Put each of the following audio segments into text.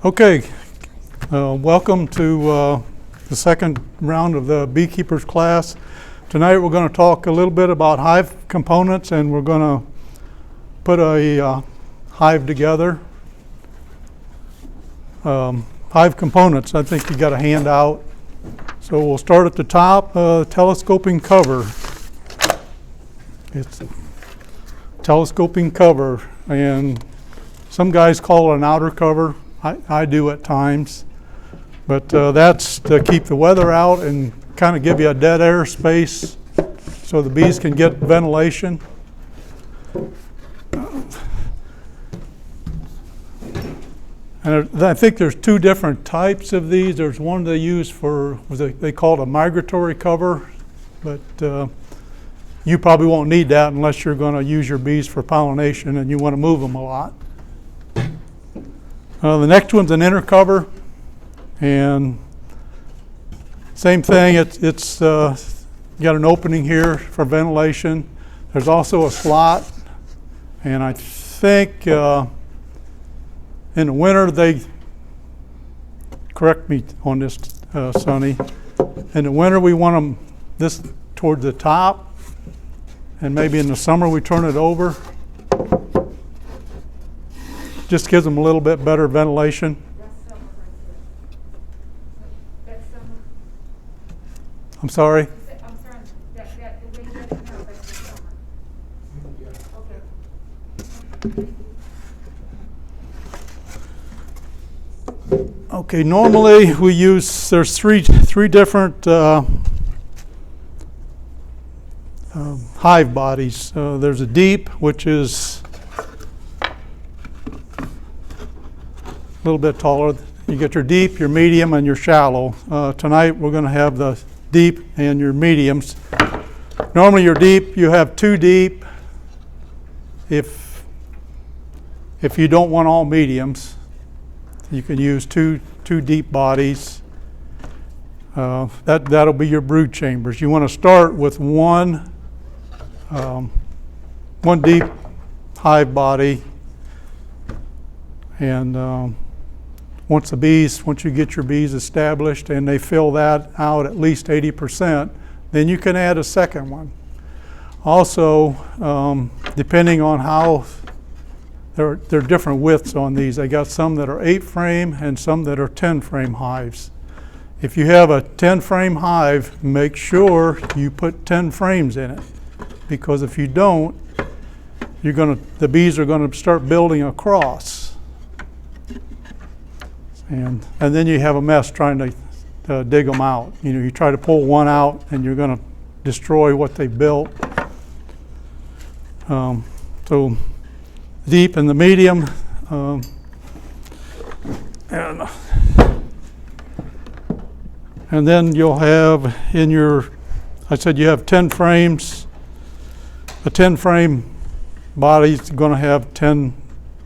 Okay, welcome to the second round of the Beekeepers class. Tonight we're going to talk a little bit about hive components, and we're going to put a hive together. Hive components, I think you got a handout. So we'll start at the top, telescoping cover. It's telescoping cover, and some guys call it an outer cover. I do at times, but that's to keep the weather out and kind of give you a dead air space so the bees can get ventilation. And I think there's two different types of these. There's one they use for, they call it a migratory cover, but you probably won't need that unless you're going to use your bees for pollination and you want to move them a lot. The next one's an inner cover, and same thing. It's got an opening here for ventilation. There's also a slot, and I think in the winter they correct me on this, Sonny. In the winter we want them this towards the top, and maybe in the summer we turn it over. Just gives them a little bit better ventilation. That's summer right there. That's summer. I'm sorry? I'm sorry. The way you have it now, that's the summer. Okay. Okay, normally we use, there's three different hive bodies. There's a deep, which is a little bit taller. You get your deep, your medium, and your shallow. Tonight we're going to have the deep and your mediums. Normally your deep, you have two deep. If you don't want all mediums, you can use two deep bodies. That'll be your brood chambers. You want to start with one deep hive body, and once you get your bees established and they fill that out at least 80%, then you can add a second one. Also, depending on how, there are different widths on these. They got some that are 8 frame and some that are 10 frame hives. If you have a 10 frame hive, make sure you put 10 frames in it, because if you don't, the bees are going to start building across. And then you have a mess trying to dig them out. You know, you try to pull one out and you're going to destroy what they built. So deep and the medium, and then you'll have in your, I said you have 10 frames. A 10 frame body is going to have 10,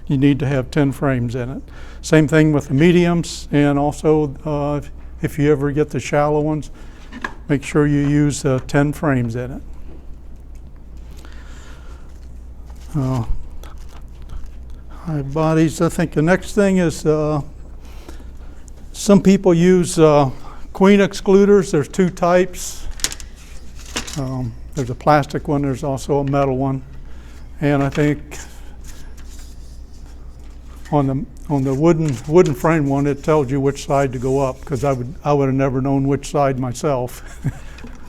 you need to have 10 frames in it. Same thing with the mediums, and also if you ever get the shallow ones, make sure you use 10 frames in it. Hive bodies, I think the next thing is some people use queen excluders. There's two types. There's a plastic one, there's also a metal one, and I think on the wooden frame one, it tells you which side to go up, because I would have never known which side myself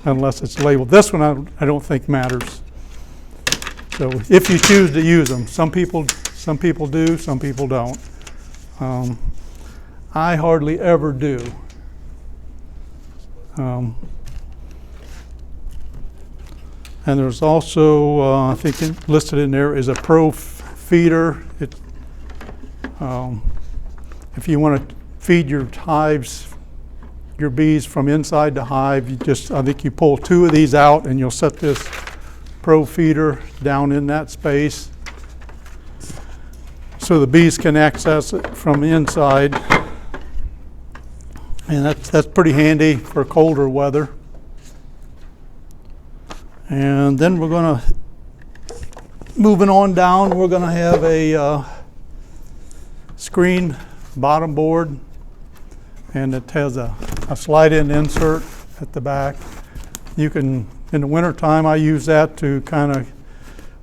unless it's labeled. This one I don't think matters. So if you choose to use them, some people do, some people don't. I hardly ever do. And there's also, I think listed in there is a pro feeder. If you want to feed your bees from inside the hive, I think you pull 2 of these out and you'll set this pro feeder down in that space so the bees can access it from the inside. And that's pretty handy for colder weather. And then we're going to, moving on down, we're going to have a screen bottom board, and it has a slide-in insert at the back. You can, in the wintertime, I use that to kind of,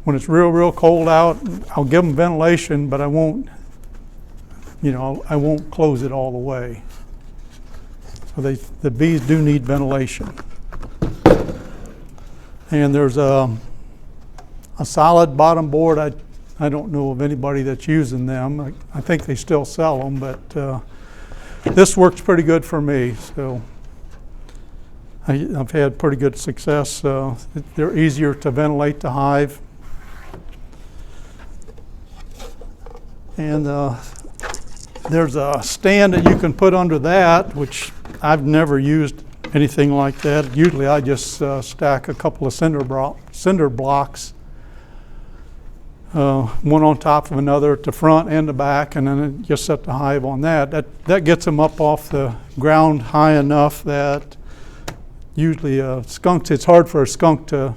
when it's real cold out, I'll give them ventilation, but I won't, I won't close it all the way. So the bees do need ventilation. And there's a solid bottom board. I don't know of anybody that's using them. I think they still sell them, but this works pretty good for me. So I've had pretty good success. They're easier to ventilate the hive. And there's a stand that you can put under that, which I've never used anything like that. Usually I just stack a couple of cinder blocks, one on top of another at the front and the back, and then just set the hive on that. That gets them up off the ground high enough that usually skunks, it's hard for a skunk to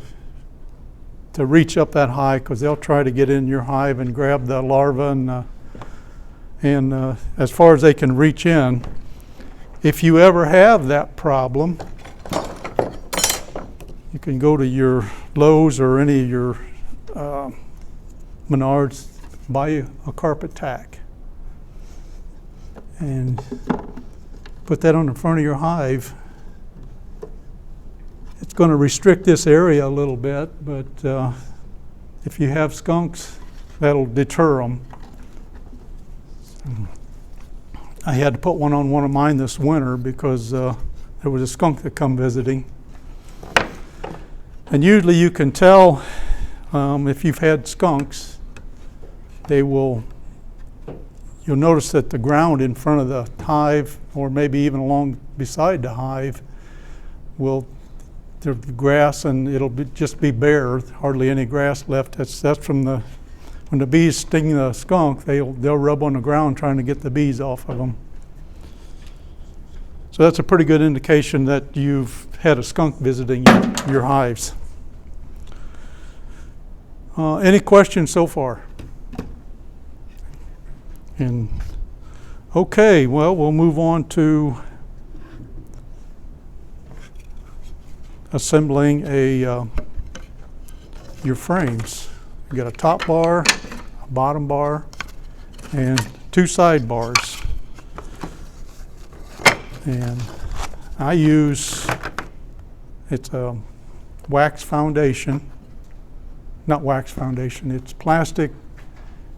reach up that high, because they'll try to get in your hive and grab the larva, and as far as they can reach in. If you ever have that problem, you can go to your Lowe's or any of your Menards, buy a carpet tack and put that on the front of your hive. It's going to restrict this area a little bit, but if you have skunks, that'll deter them. I had to put one on one of mine this winter because there was a skunk that come visiting. And usually you can tell if you've had skunks, you'll notice that the ground in front of the hive, or maybe even along beside the hive, there'll be grass, and it'll just be bare, hardly any grass left. That's from when the bees sting the skunk, they'll rub on the ground trying to get the bees off of them. So that's a pretty good indication that you've had a skunk visiting your hives. Any questions so far? And okay, well, we'll move on to assembling your frames. You got a top bar, a bottom bar, and 2 side bars. And I use, it's a wax foundation, not wax foundation, it's plastic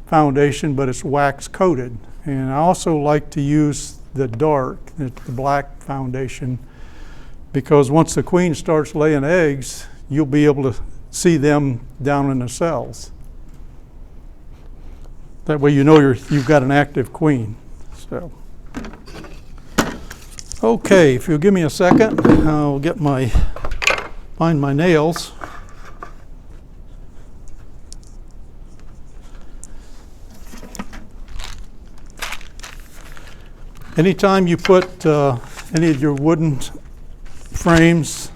foundation, but it's wax coated. And I also like to use the black foundation, because once the queen starts laying eggs, you'll be able to see them down in the cells. That way you know you've got an active queen. So, okay, if you'll give me a second, I'll find my nails. Anytime you put any of your wooden frames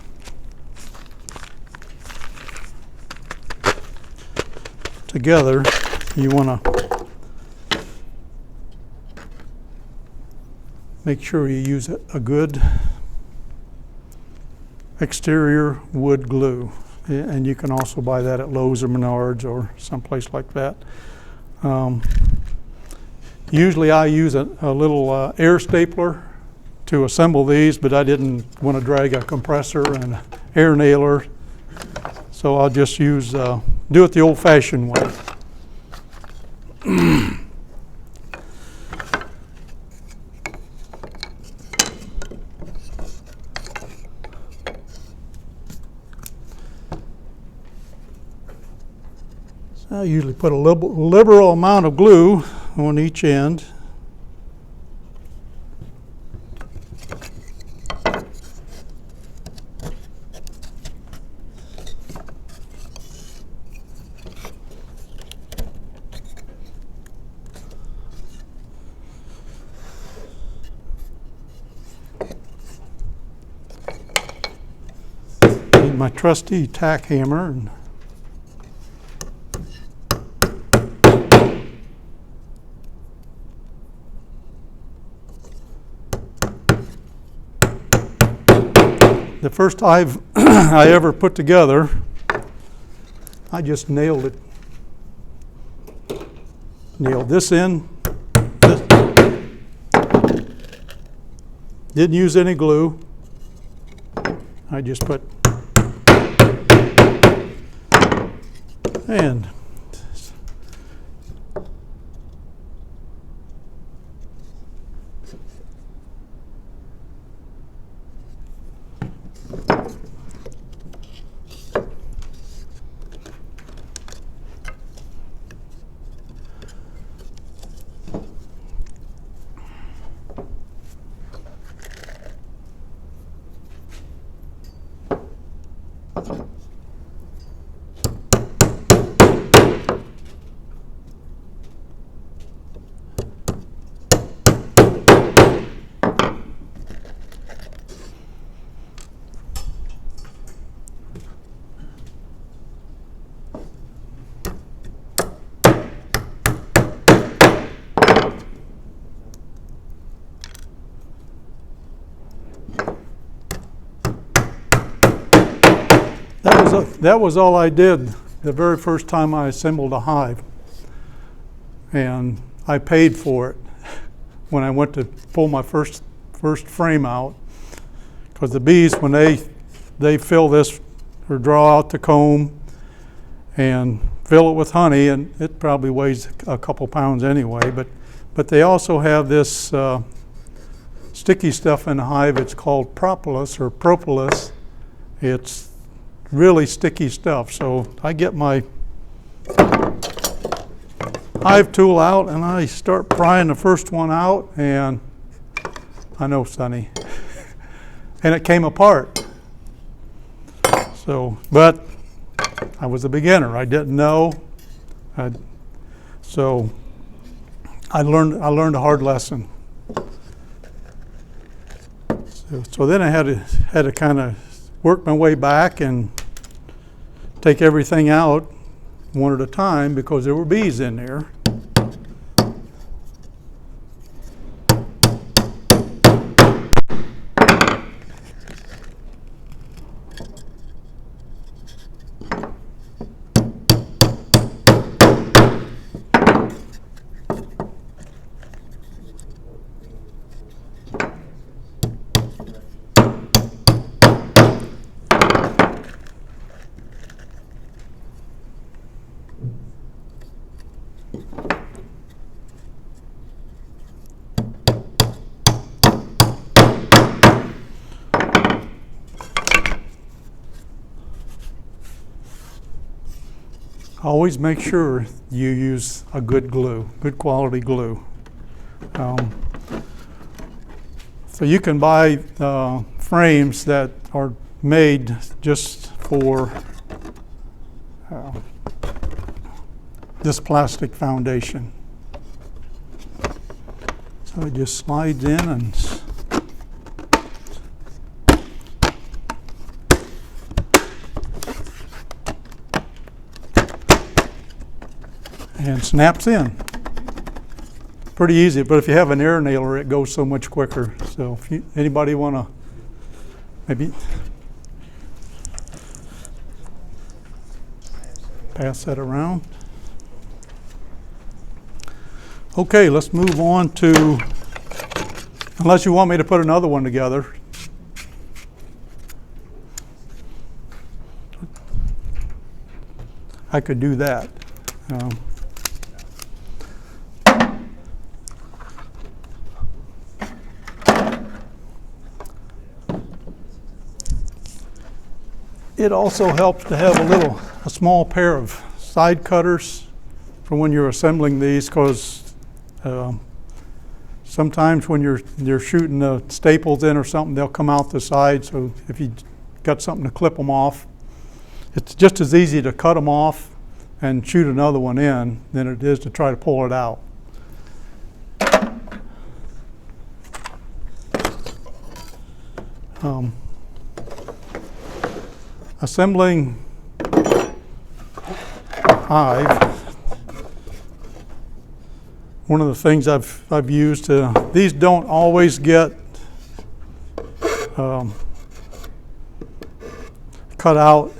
together, you want to make sure you use a good exterior wood glue, and you can also buy that at Lowe's or Menards or someplace like that. Usually I use a little air stapler to assemble these, but I didn't want to drag a compressor and an air nailer, so I'll just do it the old-fashioned way. So I usually put a liberal amount of glue on each end. Need my trusty tack hammer. the first hive I ever put together, I just nailed it. Nailed this in. Didn't use any glue. I just put, and that was all I did the very first time I assembled a hive. And I paid for it when I went to pull my first frame out, because the bees, when they fill this or draw out the comb and fill it with honey, and it probably weighs a couple pounds anyway, but they also have this sticky stuff in the hive. It's called propolis or propolis. It's really sticky stuff. So I get my hive tool out and I start prying the first one out, and I know, Sonny, and it came apart. So, but I was a beginner. I didn't know. So I learned a hard lesson. So then I had to kind of work my way back and take everything out one at a time, because there were bees in there. Always make sure you use a good glue, good quality glue. So you can buy frames that are made just for this plastic foundation. So it just slides in and snaps in. Pretty easy, but if you have an air nailer, it goes so much quicker. So if anybody want to maybe pass that around. Okay, let's move on to, unless you want me to put another one together. I could do that. It also helps to have a small pair of side cutters for when you're assembling these, because sometimes when you're shooting the staples in or something, they'll come out the side. So if you got something to clip them off, it's just as easy to cut them off and shoot another one in than it is to try to pull it out. Assembling hive, one of the things I've used, these don't always get cut out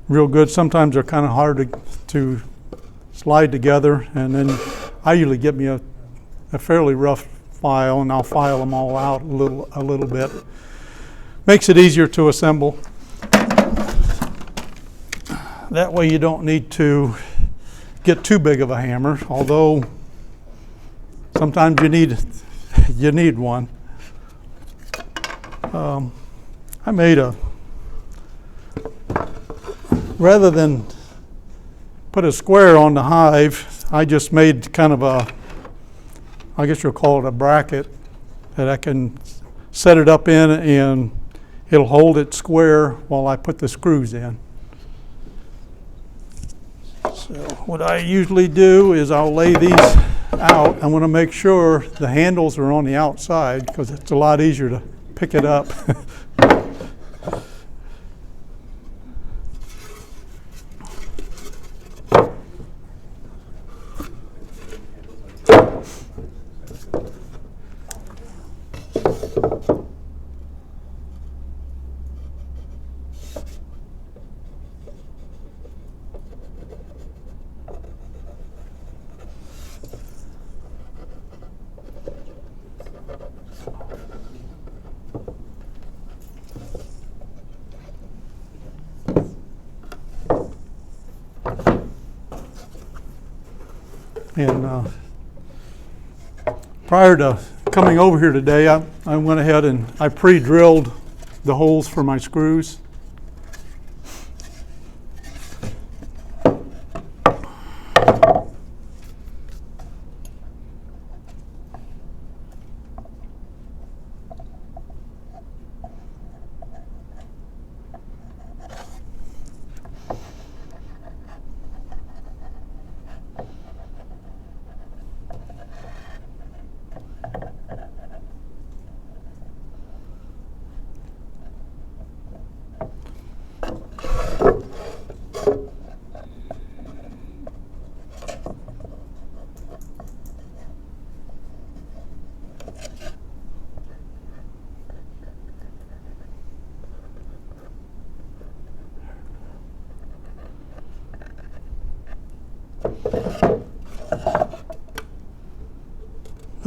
real good. Sometimes they're kind of hard to slide together, and then I usually get me a fairly rough file, and I'll file them all out a little bit. Makes it easier to assemble. That way you don't need to get too big of a hammer, although sometimes you need one. I made rather than put a square on the hive, I just made kind of I guess you'll call it a bracket that I can set it up in, and it'll hold it square while I put the screws in. So what I usually do is I'll lay these out. I want to make sure the handles are on the outside because it's a lot easier to pick it up. And prior to coming over here today, I went ahead and I pre-drilled the holes for my screws.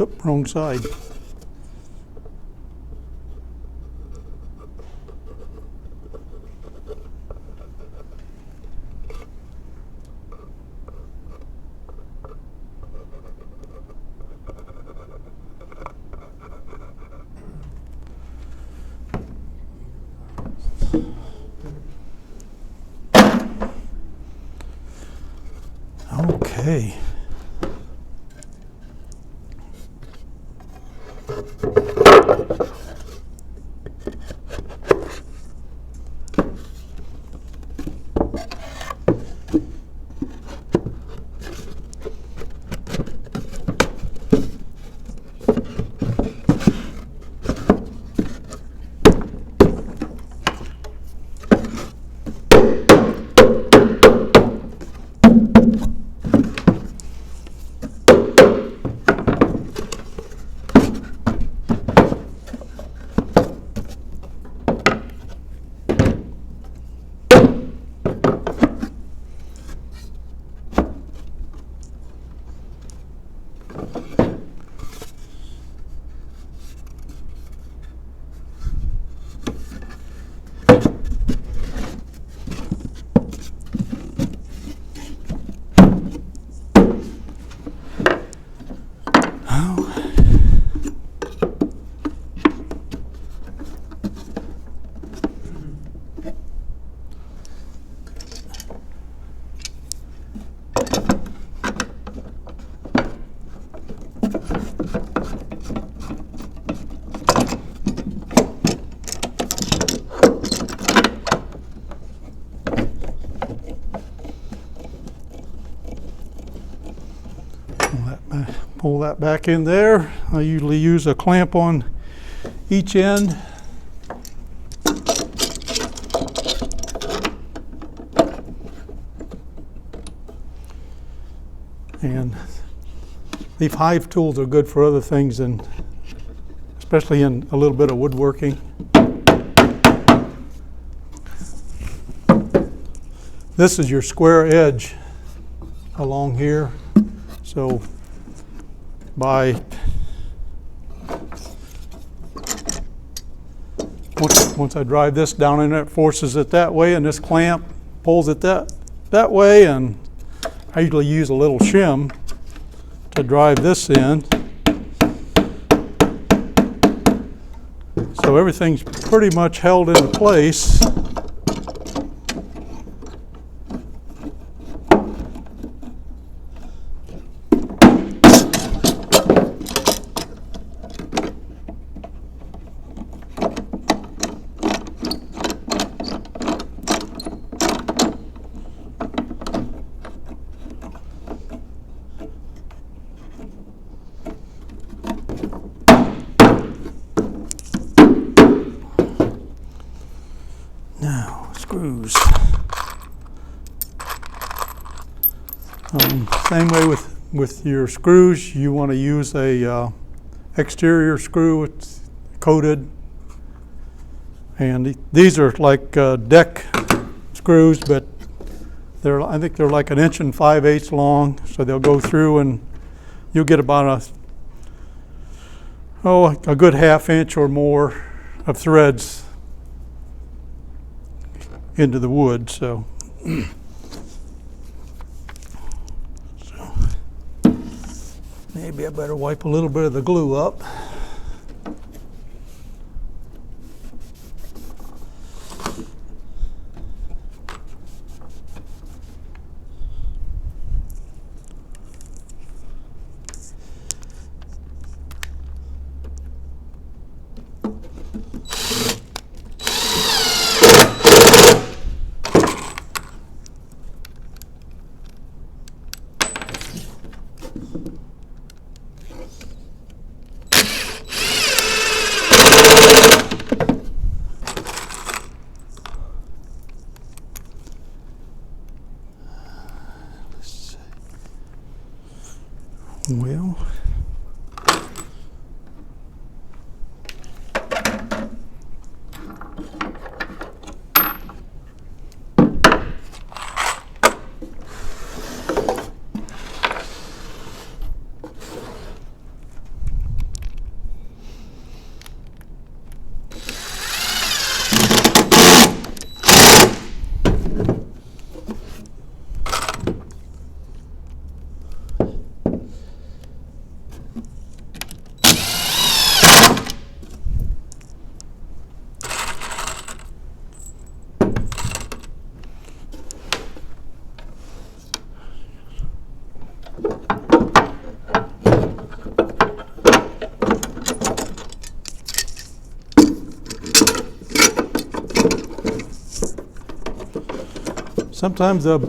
Oop, wrong side. Okay. Pull that back in there. I usually use a clamp on each end. And these hive tools are good for other things, and especially in a little bit of woodworking. this is your square edge along here. So by once I drive this down in, it forces it that way, and this clamp pulls it that way, and I usually use a little shim to drive this in. So everything's pretty much held into place. Now, screws. Same way with your screws, you want to use a exterior screw. It's coated. And these are like deck screws, but I think they're like 1 5/8 inches long. So they'll go through, and you'll get about a good 1/2 inch or more of threads into the wood. So maybe I better wipe a little bit of the glue up. Well, sometimes the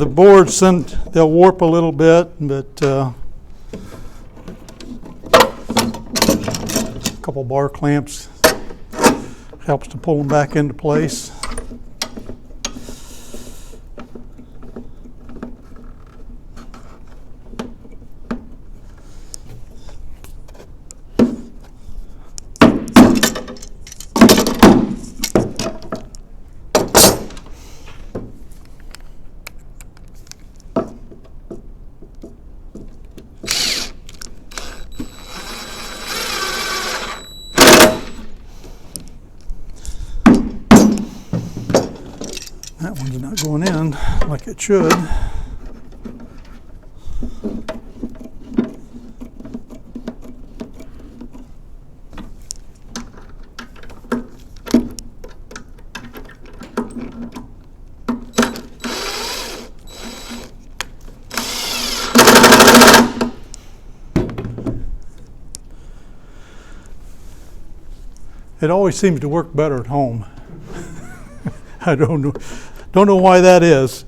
boards they'll warp a little bit, but a couple bar clamps helps to pull them back into place. That one's not going in like it should. It always seems to work better at home. I don't know why that is.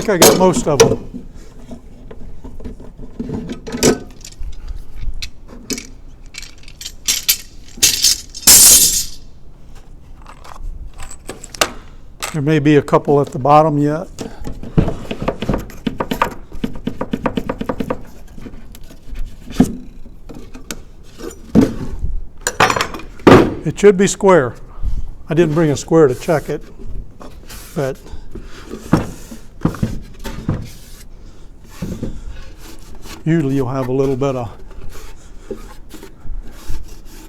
think I got most of them. There may be a couple at the bottom yet. It should be square. I didn't bring a square to check it, but usually you'll have a little bit of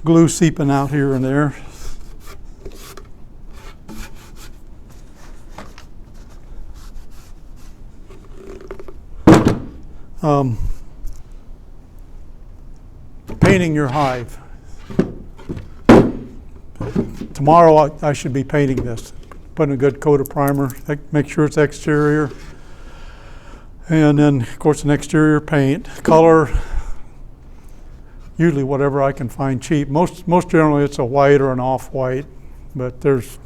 glue seeping out here and there. Painting your hive. Tomorrow I should be painting this, putting a good coat of primer, make sure it's exterior, and then of course an exterior paint. Color, usually whatever I can find cheap. Most generally it's a white or an off-white, but there's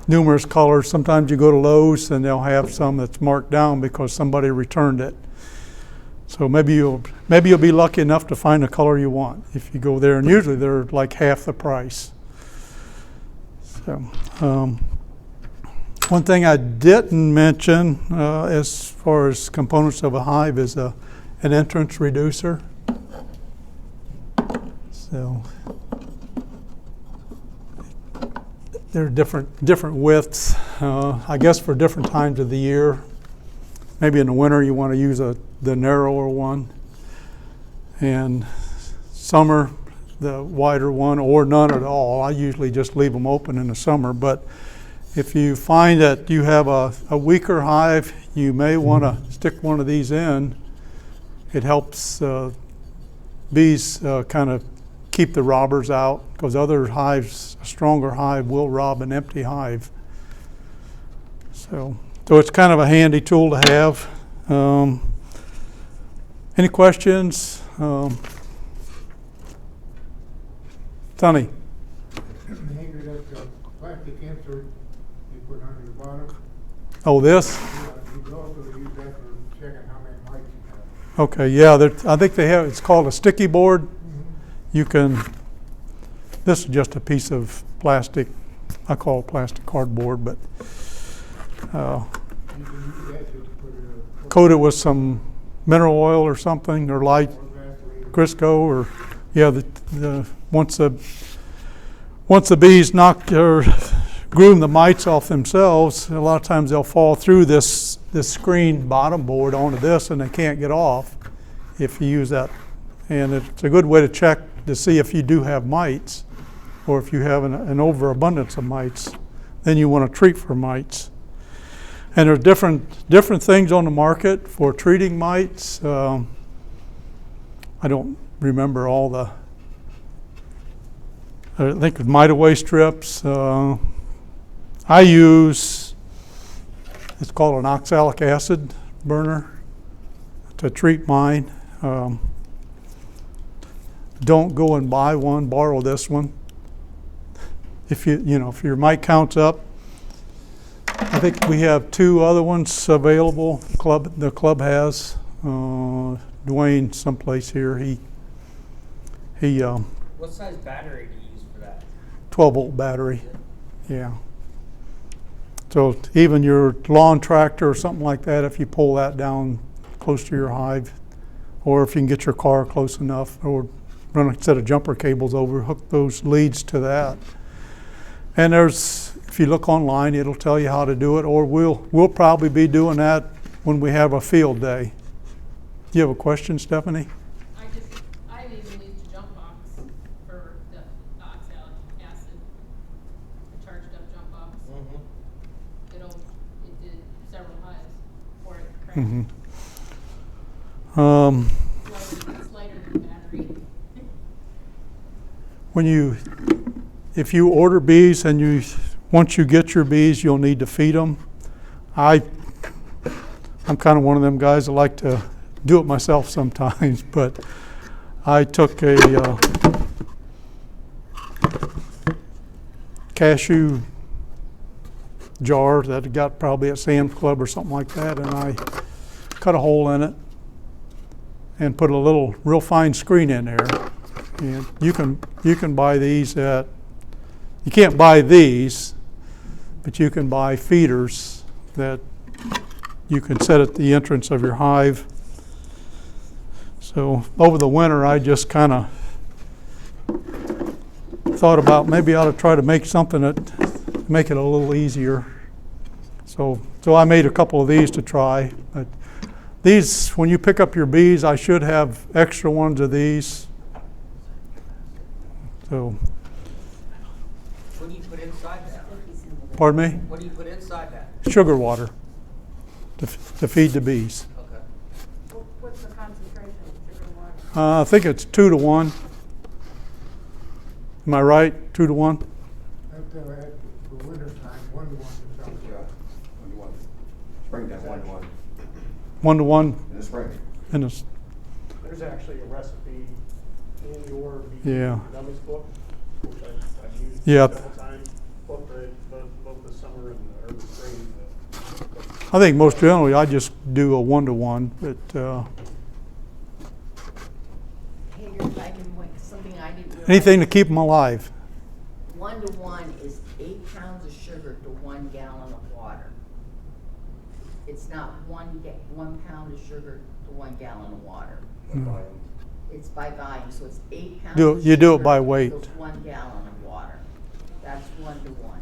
numerous colors. Sometimes you go to Lowe's and they'll have some that's marked down because somebody returned it. So maybe you'll be lucky enough to find the color you want if you go there, and usually they're like half the price. So, one thing I didn't mention as far as components of a hive is an entrance reducer. So there are different widths, I guess, for different times of the year. Maybe in the winter you want to use the narrower one, and summer the wider one, or none at all. I usually just leave them open in the summer, but if you find that you have a weaker hive, you may want to stick one of these in. It helps bees kind of keep the robbers out, because other hives, a stronger hive will rob an empty hive. So it's kind of a handy tool to have. Any questions? Sonny? Hanger, that plastic insert you put under the bottom. Oh, this? Yeah, you can also use that for checking how many mites you have. Okay, yeah, I think they have, it's called a sticky board. You can, this is just a piece of plastic, I call it plastic cardboard, but You can use that to put coat it with some mineral oil or something, or light Vaseline. Crisco, or yeah, once the bees knock or groom the mites off themselves, a lot of times they'll fall through this screen bottom board onto this, and they can't get off if you use that. And it's a good way to check to see if you do have mites, or if you have an overabundance of mites. Then you want to treat for mites. And there's different things on the market for treating mites. I don't remember all the, I think mite away strips. I use, it's called an oxalic acid burner to treat mine. Don't go and buy one, borrow this one. If if your mite count's up. I think we have 2 other ones available. The club has. Dwayne, someplace here, he What size battery do you use for that? 12-volt battery. Yeah. So even your lawn tractor or something like that, if you pull that down close to your hive, or if you can get your car close enough, or run a set of jumper cables over, hook those leads to that. And if you look online, it'll tell you how to do it, or we'll probably be doing that when we have a field day. Do you have a question, Stephanie? I even used a jump box for the oxalic acid, a charged up jump box. It did several hives before it crashed. It's lighter than battery. If you order bees and once you get your bees, you'll need to feed them. I'm kind of one of them guys that like to do it myself sometimes, but I took a jar that I got probably at Sam's Club or something like that, and I cut a hole in it and put a little real fine screen in there. And you can buy these at, you can't buy these, but you can buy feeders that you can set at the entrance of your hive. So over the winter, I just kind of thought about maybe I ought to try to make something that make it a little easier. So I made a couple of these to try. But these, when you pick up your bees, I should have extra ones of these. So, What do you put inside that? pardon me? What do you put inside that? Sugar water to feed the bees. Okay. What's the concentration of sugar water? I think it's 2 to 1. Am I right? 2 to 1? Until at the winter time, 1 to 1 is something. Yeah, 1 to 1. Springtime, 1 to 1. 1 to 1 In the spring. in this. There's actually a recipe in your Yeah. Beekeeping Dummies book, which I've used Yeah. several times, both the summer and the early spring. I think most generally I just do a 1 to 1, but Hey, you're finding something I didn't realize. anything to keep them alive. 1 to 1 is 8 pounds of sugar to 1 gallon of water. It's not 1 pound of sugar to 1 gallon of water. It's by volume, so it's 8 pounds. Do- of you do it sugar by weight. equals 1 gallon of water. That's 1 to 1.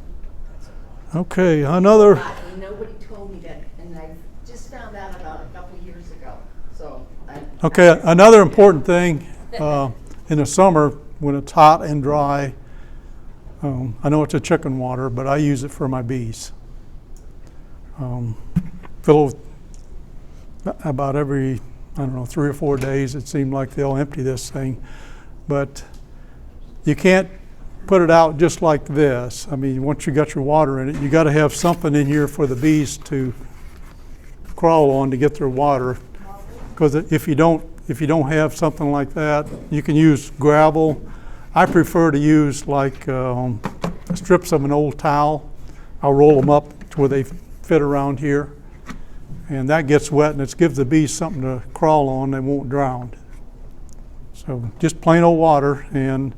Okay, another. And nobody told me that, and I just found out about a couple years ago. So. Okay, another important thing in the summer when it's hot and dry. I know it's a chicken water, but I use it for my bees. Fill about every, I don't know, 3 or 4 days. It seemed like they'll empty this thing, but you can't put it out just like this. I mean, once you got your water in it, you got to have something in here for the bees to crawl on to get their water. Because if you don't have something like that, you can use gravel. I prefer to use like strips of an old towel. I'll roll them up to where they fit around here, and that gets wet, and it gives the bees something to crawl on. They won't drown. So just plain old water. And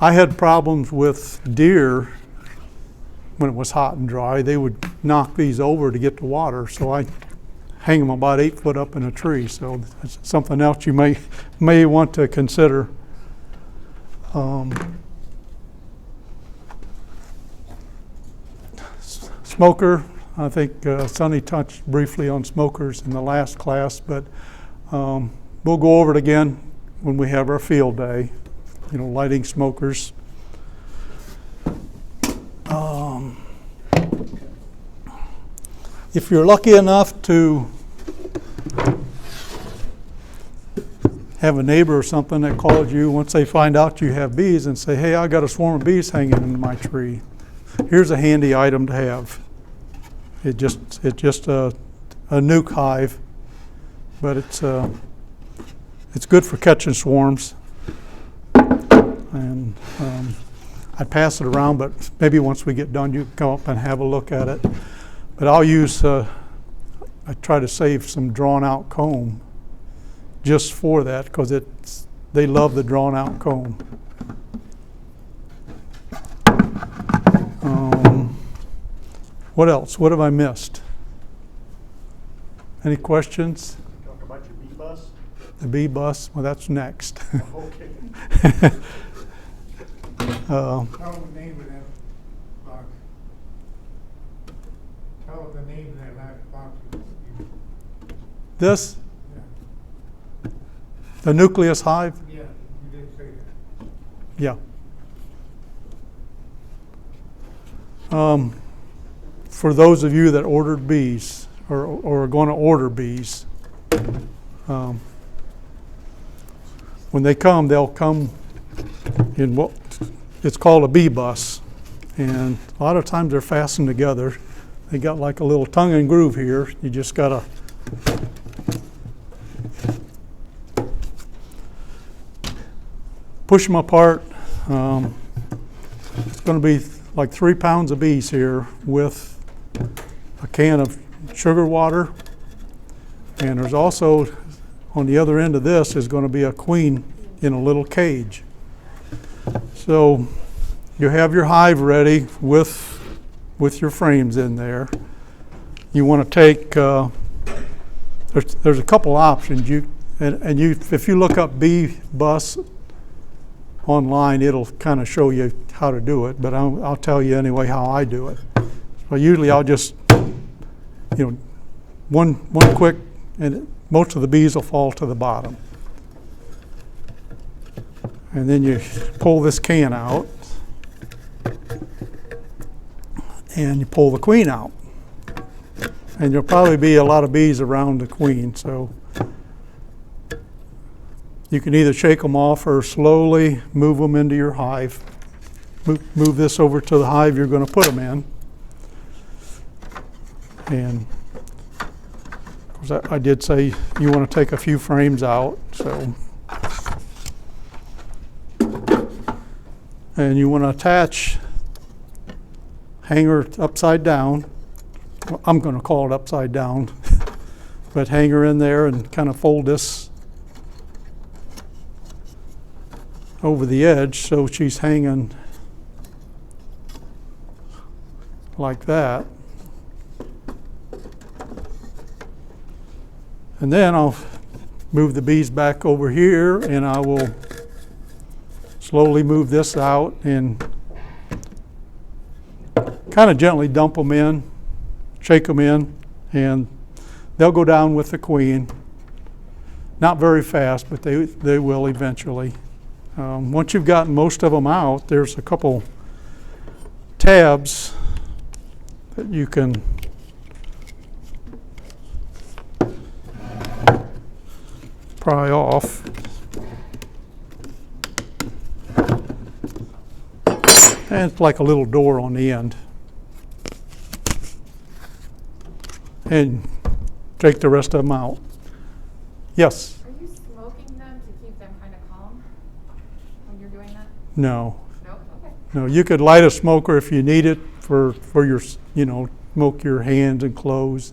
I had problems with deer when it was hot and dry. They would knock these over to get the water, so I hang them about 8 foot up in a tree. So that's something else you may want to consider. Smoker, I think Sonny touched briefly on smokers in the last class, but we'll go over it again when we have our field day, lighting smokers. If you're lucky enough to have a neighbor or something that calls you once they find out you have bees and say, hey, I got a swarm of bees hanging in my tree. Here's a handy item to have. It's just a nuke hive, but it's good for catching swarms. And I pass it around, but maybe once we get done, you can come up and have a look at it. But I'll use, I try to save some drawn out comb just for that, because they love the drawn out comb. What else? What have I missed? Any questions? Talk about your bee bus. The bee bus? Well, that's next. Okay. Tell them the name of that box. Tell them the name of that last box. This, Yeah, the nucleus hive? yeah, you did say that. Yeah. For those of you that ordered bees or are going to order bees, when they come, they'll come in what it's called a bee bus. And a lot of times they're fastened together. They got like a little tongue and groove here. You just got to push them apart. It's going to be like 3 pounds of bees here with can of sugar water. And there's also, on the other end of this, is going to be a queen in a little cage. So you have your hive ready with your frames in there. You want to take, there's a couple options. If you look up bee bus online, it'll kind of show you how to do it, but I'll tell you anyway how I do it. So usually I'll just, one quick, and most of the bees will fall to the bottom. And then you pull this can out, and you pull the queen out. And there'll probably be a lot of bees around the queen, so you can either shake them off or slowly move them into your hive. Move this over to the hive you're going to put them in. And of course, I did say you want to take a few frames out, so. And you want to attach hanger upside down. Well, I'm going to call it upside down, but hanger in there and kind of fold this over the edge so she's hanging like that. And then I'll move the bees back over here, and I will slowly move this out and kind of gently dump them in, shake them in, and they'll go down with the queen. Not very fast, but they will eventually. Once you've gotten most of them out, there's a couple tabs that you can pry off. And it's like a little door on the end. And take the rest of them out. Yes? Are you smoking them to keep them kind of calm when you're doing that? No. No? Okay. No, you could light a smoker if you need it for your, smoke your hands and clothes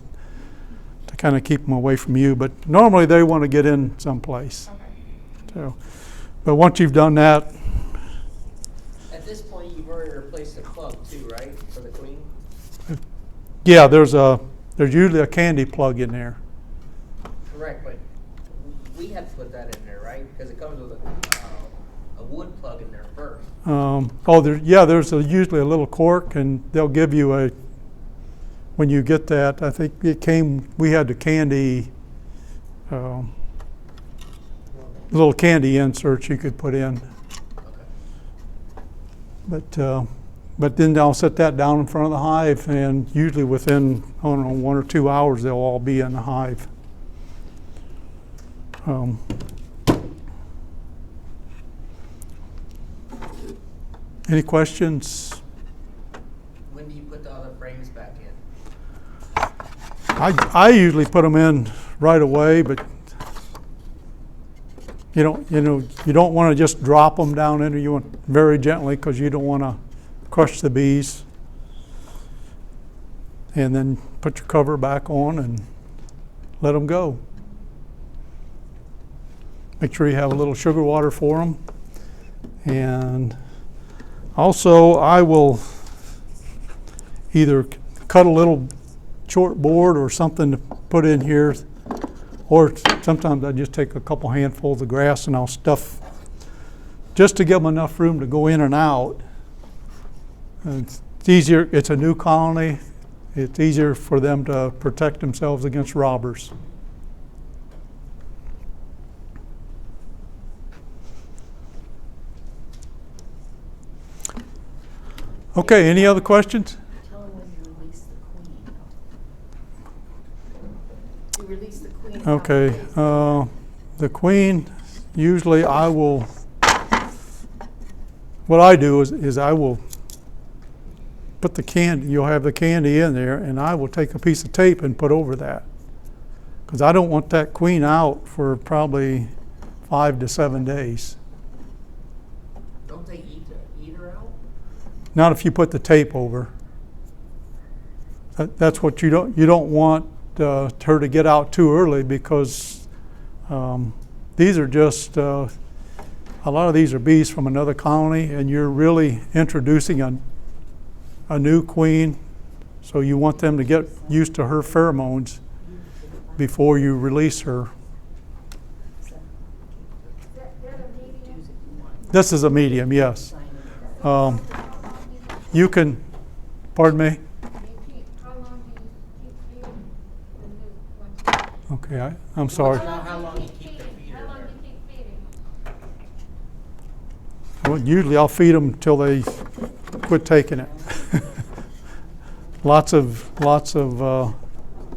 to kind of keep them away from you. But normally they want to get in someplace. Okay. So, but once you've done that, At this point, you've already replaced the plug too, right, for the queen? yeah, there's usually a candy plug in there. Correct, but we had to put that in there, right? Because it comes with a wood plug in there first. There's usually a little cork, and they'll give you when you get that, I think we had the candy, little candy inserts you could put in. Okay. But then I'll set that down in front of the hive, and usually within, 1 or 2 hours, they'll all be in the hive. Any questions? When do you put the other frames back in? I usually put them in right away, but you don't want to just drop them down into you want very gently, because you don't want to crush the bees. And then put your cover back on and let them go. Make sure you have a little sugar water for them. And also, I will either cut a little short board or something to put in here, or sometimes I just take a couple handfuls of grass and I'll stuff, just to give them enough room to go in and out. And it's easier, it's a new colony, it's easier for them to protect themselves against robbers. Okay, any other questions? Tell them when you release the queen. You release the queen. how Okay, many days? the queen, usually what I do is I will put the candy, you'll have the candy in there, and I will take a piece of tape and put over that. Because I don't want that queen out for probably 5 to 7 days. Don't they eat her out? Not if you put the tape over. That's what you don't want her to get out too early, because these are just, a lot of these are bees from another colony, and you're really introducing a new queen, so you want them to get used to her pheromones before you release her. This is a medium, yes. You can, pardon me? How long do you keep feeding the new ones? Okay, I'm sorry. How long you keep the feeder How long there? do you keep feeding? Well, usually I'll feed them till they quit taking it. lots of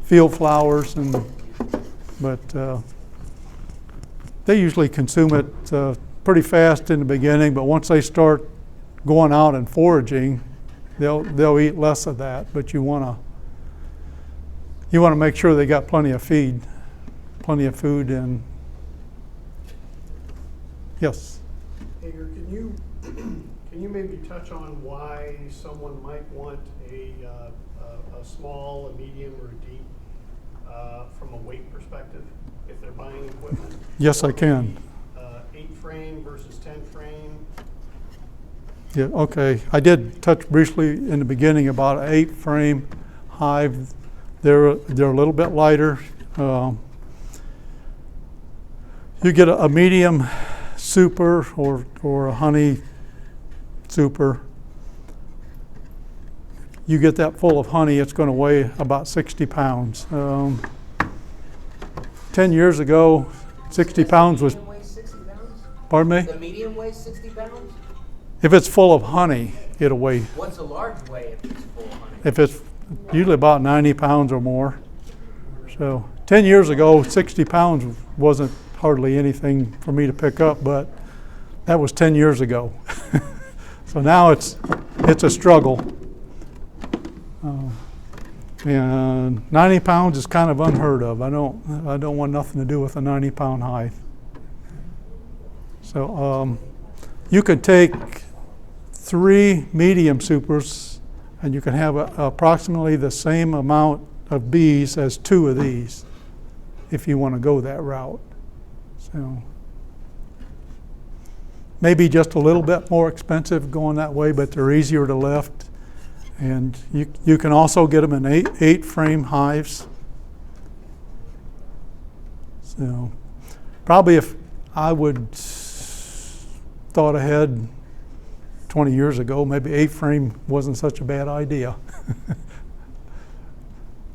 field flowers, but they usually consume it pretty fast in the beginning. But once they start going out and foraging, they'll eat less of that. But you want to make sure they got plenty of food, and yes. Hager, can you maybe touch on why someone might want a small, a medium, or a deep from a weight perspective if they're buying equipment? Yes, I can. 8 frame versus 10 frame. Yeah, okay. I did touch briefly in the beginning about an 8-frame hive. They're a little bit lighter. You get a medium super or a honey super. You get that full of honey, it's going to weigh about 60 pounds. 10 years ago, 60 pounds was, The medium weighs 60 pounds? pardon me? The medium weighs 60 pounds? If it's full of honey, it'll weigh. What's a large weigh if it's full of honey? If it's usually about 90 pounds or more. So 10 years ago, 60 pounds wasn't hardly anything for me to pick up, but that was 10 years ago. So now it's a struggle. And 90 pounds is kind of unheard of. I don't want nothing to do with a 90-pound hive. So you could take 3 medium supers, and you can have approximately the same amount of bees as 2 of these, if you want to go that route. So maybe just a little bit more expensive going that way, but they're easier to lift. And you can also get them in 8-frame hives. So probably if I would thought ahead 20 years ago, maybe 8-frame wasn't such a bad idea.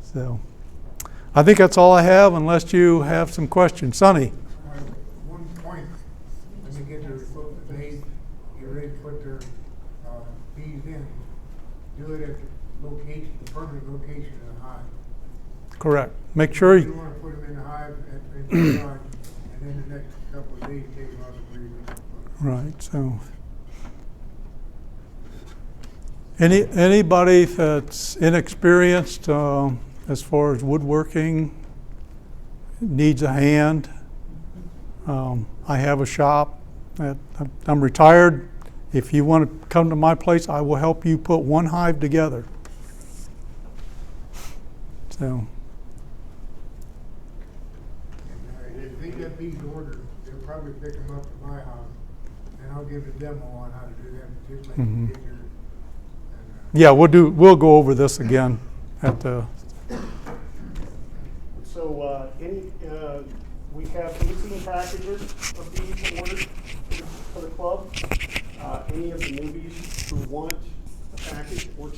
So I think that's all I have, unless you have some questions. Sonny? One point, when they get their equipment made, get ready to put their bees in, do it at the location, the permanent location of the hive. Correct. Make sure You don't want to put them in the hive in the garden, and then the next couple of days take them out of the breeder. right. So anybody that's inexperienced as far as woodworking needs a hand. I have a shop. I'm retired. If you want to come to my place, I will help you put one hive together. So, And if they get bees ordered, they'll probably pick them up at my house, and I'll give a demo on how to do that, just like you did your. yeah, we'll go over this again at the. So we have 18 packages of bees ordered for the club. Any of the newbies who want a package or two